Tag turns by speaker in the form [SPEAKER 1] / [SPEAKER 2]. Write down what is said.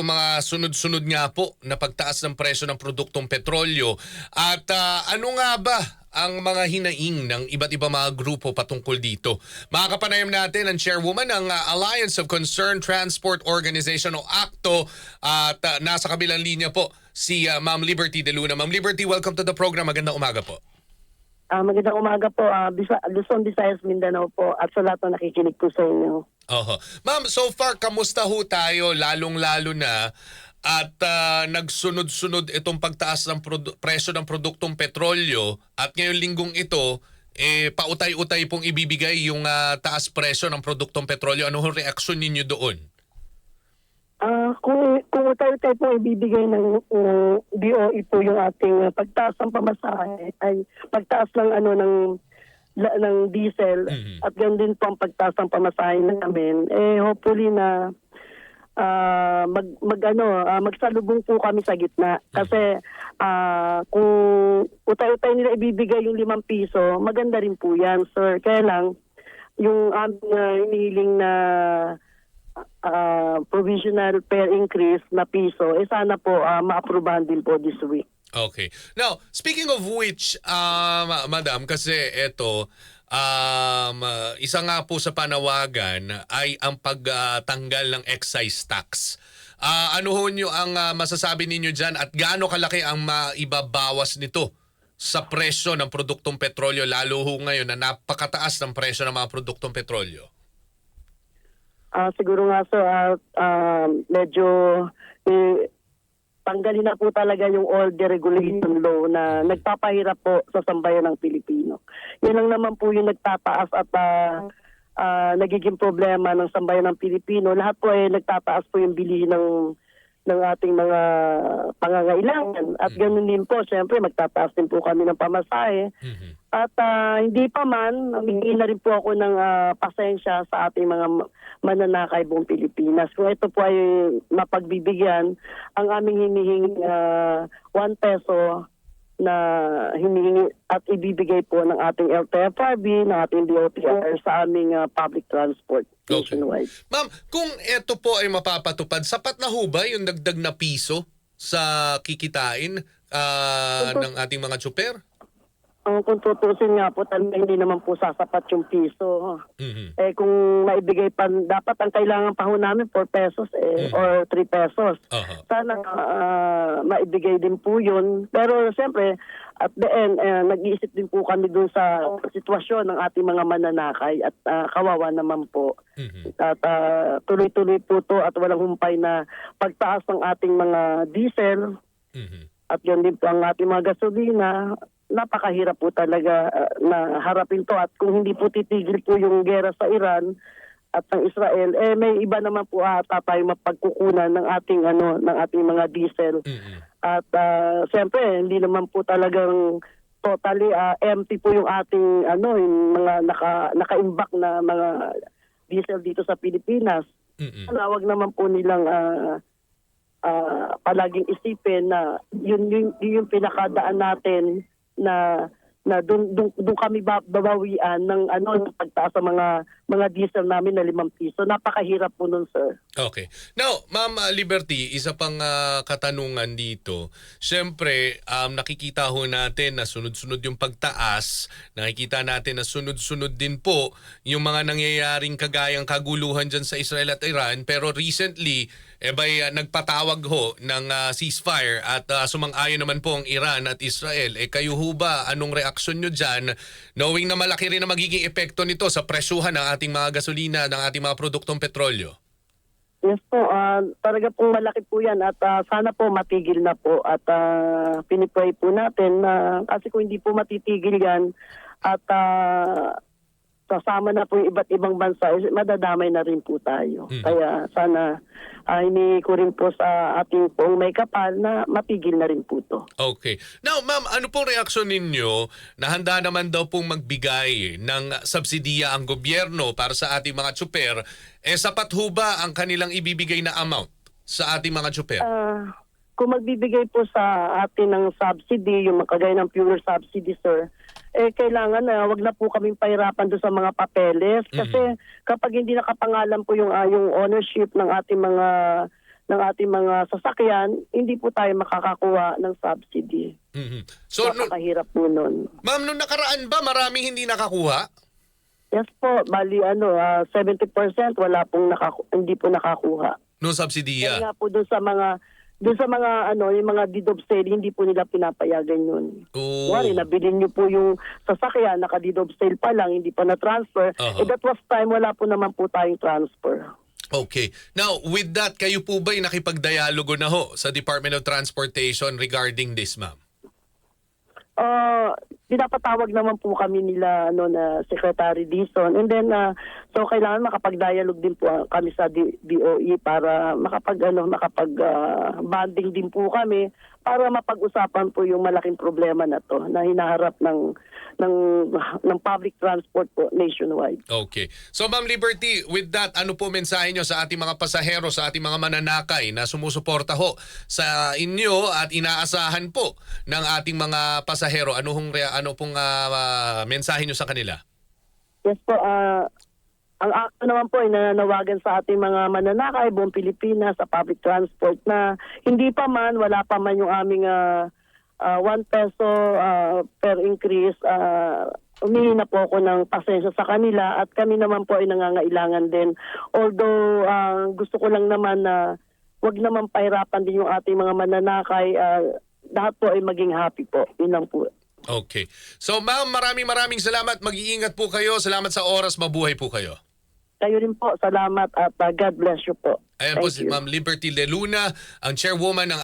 [SPEAKER 1] mga sunod-sunod nga po na pagtaas ng presyo ng produktong petrolyo. At ano nga ba ang mga hinaing ng iba't ibang mga grupo patungkol dito? Makakapanayam natin ang chairwoman ng Alliance of Concerned Transport Organization o ACTO at nasa kabilang linya po si Ma'am Liberty De Luna. Ma'am Liberty, welcome to the program. Magandang umaga po.
[SPEAKER 2] Magandang umaga po, Luzon, Visayas, Mindanao po at sa lahat na nakikinig po sa inyo.
[SPEAKER 1] Ma'am, so far, kamusta ho tayo lalong-lalo na at nagsunod-sunod itong pagtaas ng presyo ng produktong petrolyo at ngayong linggong ito, pautay-utay pong ibibigay yung taas presyo ng produktong petrolyo. Ano ho reaksyon ninyo doon?
[SPEAKER 2] Kung tayo po ibibigay ng DOE po yung ating pagtaas ng pamasahe ay pagtaas ng ng diesel at ganoon din po ang pagtaas ng pamasahe namin, hopefully na magsalubong po kami sa gitna kasi kung utay-utay nila ibibigay yung 5 piso, maganda rin po yan, sir. Kaya lang yung hinihiling na provisional fare increase na piso, sana po ma-aprobahan din po this week.
[SPEAKER 1] Okay. Now, speaking of which, Madam, kasi ito, isa nga po sa panawagan ay ang pagtanggal ng excise tax. Ano ho nyo ang masasabi ninyo dyan at gaano kalaki ang maibabawas nito sa presyo ng produktong petrolyo, lalo ho ngayon na napakataas ng presyo ng mga produktong petrolyo?
[SPEAKER 2] Siguro nga sir, medyo tanggalin na po talaga yung all deregulation law na nagpapahirap po sa sambayan ng Pilipino. Yan lang naman po yung nagtataas at nagiging problema ng sambayan ng Pilipino. Lahat po ay nagtataas po yung bilihin ng ating mga pangangailangan. At ganoon din po, siyempre magtataas din po kami ng pamasahe. At hindi pa man, humingi na rin po ako ng pasensya sa ating mga mananakay buong Pilipinas. Kung ito po ay mapagbibigyan, ang aming hinihingi 1 peso na hinihingi at ibibigay po ng ating LTFRB, ng ating DOTR sa aming public transport nationwide.
[SPEAKER 1] Ma'am, kung ito po ay mapapatupad, sapat na ho ba yung dagdag na piso sa kikitain ng ating mga tsuper?
[SPEAKER 2] Kung tutusin nga po, hindi naman po sasapat yung piso. Kung maibigay pa, dapat ang kailangan pa ho namin 4 pesos or 3 pesos. Sana maibigay din po yun. Pero siyempre, at the end, nag-iisip din po kami dun sa sitwasyon ng ating mga mananakay at kawawa naman po. At tuloy-tuloy po to at walang humpay na pagtaas ng ating mga diesel at yun din po ang ating mga gasolina. Napakahirap po talaga na harapin to at kung hindi po titigil po yung gera sa Iran at ng Israel, may iba naman po ata tayo mapagkukunan ng ating ng ating mga diesel. At siyempre hindi naman po talagang totally empty po yung ating yung mga naka-imbak na mga diesel dito sa Pilipinas. Wag naman po nilang palaging isipin na yun yung pinakadaan natin na doon kami babawian ng ng pagtaas sa mga diesel namin na 5 piso. Napakahirap po nun, sir.
[SPEAKER 1] Okay. Now, Ma'am Liberty, isa pang katanungan dito. Siyempre, nakikita ho natin na sunod-sunod yung pagtaas. Nakikita natin na sunod-sunod din po yung mga nangyayaring kagayang kaguluhan dyan sa Israel at Iran. Pero recently, nagpatawag ho ng ceasefire at sumang-ayon naman po ang Iran at Israel. Kayo ho ba, anong reaksyon nyo dyan? Knowing na malaki rin na magiging epekto nito sa presyuhan ng ating mga gasolina, ng ating mga produktong petrolyo.
[SPEAKER 2] Yes po, talaga pong malaki po yan at sana po matigil na po at pinipray po natin kasi kung hindi po matitigil yan at sasama na po yung iba't ibang bansa, madadamay na rin po tayo. Kaya sana hinihingi ko rin po sa ating pong may kapal na matigil na rin po to.
[SPEAKER 1] Okay. Now, ma'am, ano pong reaksyon ninyo na handa naman daw pong magbigay ng subsidiya ang gobyerno para sa ating mga tsuper? Sapat ho ba ang kanilang ibibigay na amount sa ating mga tsuper?
[SPEAKER 2] Kung magbibigay po sa atin ng subsidy, yung makagay ng pure subsidy, sir, kailangan wag na po kaming pahirapan doon sa mga papeles kasi kapag hindi nakapangalan po yung ownership ng ating mga ng ating mga sasakyan, hindi po tayo makakakuha ng subsidy.
[SPEAKER 1] So,
[SPEAKER 2] Napakahirap po nun.
[SPEAKER 1] ma'am, nung nakaraan ba maraming hindi nakakuha?
[SPEAKER 2] Yes po, bali 70% hindi po nakakuha.
[SPEAKER 1] No
[SPEAKER 2] Kaya
[SPEAKER 1] subsidiya?
[SPEAKER 2] nga po doon sa mga yung mga deed of sale, hindi po nila pinapayagan yun.
[SPEAKER 1] Oh.
[SPEAKER 2] Wari, nabili niyo po yung sasakyan, naka-deed of sale pa lang, hindi pa na-transfer. That was time, wala po naman po tayong transfer.
[SPEAKER 1] Okay. Now, with that, kayo po ba'y nakipagdialogo na ho sa Department of Transportation regarding this, ma'am?
[SPEAKER 2] Pinapatawag naman po kami nila na Secretary Dizon. And then, so kailangan makapag-dialogue din po kami sa DOE para makapag-bonding din po kami para mapag-usapan po yung malaking problema na to na hinaharap ng public transport po nationwide.
[SPEAKER 1] Okay. So, Ma'am Liberty, with that, ano po mensahe nyo sa ating mga pasahero, sa ating mga mananakay na sumusuporta ho sa inyo at inaasahan po ng ating mga pasahero? Ano pong mensahe nyo sa kanila?
[SPEAKER 2] Yes po, ang ako naman po ay nananawagan sa ating mga mananakay, buong Pilipinas, sa public transport na wala pa man yung aming 1 peso per increase. Humingi na po ako ng pasensya sa kanila at kami naman po ay nangangailangan din. Although gusto ko lang naman na wag naman pahirapan din yung ating mga mananakay. Lahat po ay maging happy po. Yun lang po.
[SPEAKER 1] Okay. So, ma'am, maraming salamat. Mag-iingat po kayo. Salamat sa oras. Mabuhay po kayo.
[SPEAKER 2] Kayo rin po. Salamat at God bless you po.
[SPEAKER 1] Ayan po
[SPEAKER 2] Thank
[SPEAKER 1] si
[SPEAKER 2] you.
[SPEAKER 1] Ma'am Liberty Leluna, ang chairwoman ng